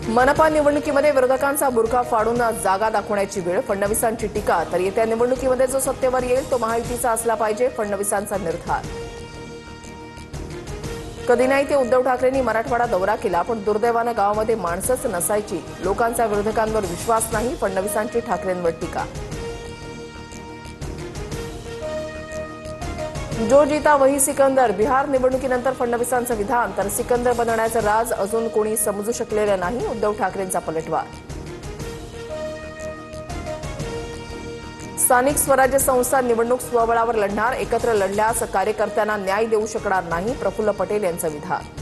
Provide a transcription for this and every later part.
मनपा निवडणुकीमध्ये विरोधकांचा बुरखा फाडून जागा दाखवण्याची वेळ, फडणवीसांची टीका. तर येत्या निवडणुकीमध्ये जो सत्तेवर येईल तो महायुतीचा असला पाहिजे, फडणवीसांचा निर्धार. कधी नाही ते उद्धव ठाकरेंनी मराठवाडा दौरा केला, पण दुर्दैवानं गावामध्ये माणसंच नसायची. लोकांचा विरोधकांवर विश्वास नाही, फडणवीसांची ठाकरेंवर टीका. जो जीता वही सिकंदर. बिहार निवडणुकीनंतर फडणवीसांचं विधान. तर सिकंदर बनवण्याचं राज अजून कोणी समजू शकलेलं नाही, उद्धव ठाकरेंचा पलटवार. स्थानिक स्वराज्य संस्था निवडणूक स्वबळावर लढणार, एकत्र लढल्यास कार्यकर्त्यांना न्याय देऊ शकणार नाही, प्रफुल्ल पटेल यांचं विधान.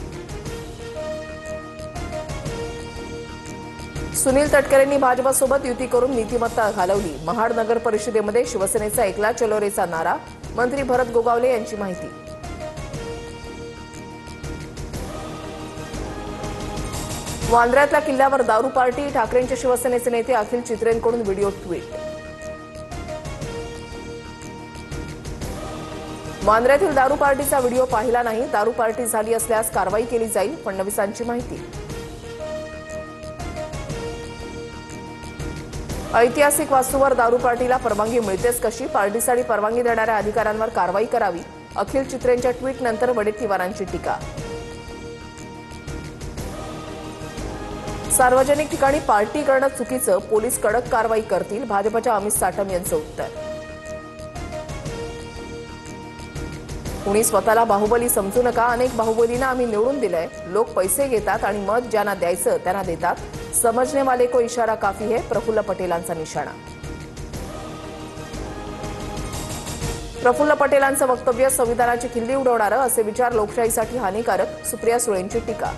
सुनील तटकरेंनी भाजपसोबत युती करून नीतिमत्ता घालवली. महाड नगर परिषदेमध्ये शिवसेनेचा एकला चलो रेचा नारा, मंत्री भरत गोगावले यांची माहिती. वांद्र्यातल्या किल्ल्यावर दारू पार्टी, ठाकरेंचे शिवसेनेचे नेते अखिल चित्रेंकडून व्हिडिओ ट्विट. वांद्र्यातील दारू पार्टीचा व्हिडिओ पाहिला नाही, दारू पार्टी झाली असल्यास कारवाई केली जाईल, फडणवीसांची माहिती. ऐतिहासिक वास्तूवर दारू पार्टीला परवानगी मिळतेच कशी, पार्टीसाठी परवानगी देणाऱ्या अधिकाऱ्यांवर कारवाई करावी, अखिल चित्रेंच्या ट्विटनंतर वडेट्टीवारांची टीका. सार्वजनिक ठिकाणी पार्टी करणं चुकीचं, पोलीस कडक कारवाई करतील, भाजपच्या अमित साटम यांचं उत्तर. कुणी स्वतःला बाहुबली समजू नका, अनेक बाहुबलींना आम्ही निवडून दिलंय. लोक पैसे घेतात आणि मत ज्यांना द्यायचं त्यांना देतात. समजने वाले को इशारा काफी है, प्रफुल्ल पटेलांचा निशाणा. प्रफुल्ल पटेलांचं वक्तव्य संविधानाची खिल्ली उडवणारं, असे विचार लोकशाहीसाठी हानिकारक, सुप्रिया सुळेंची टीका.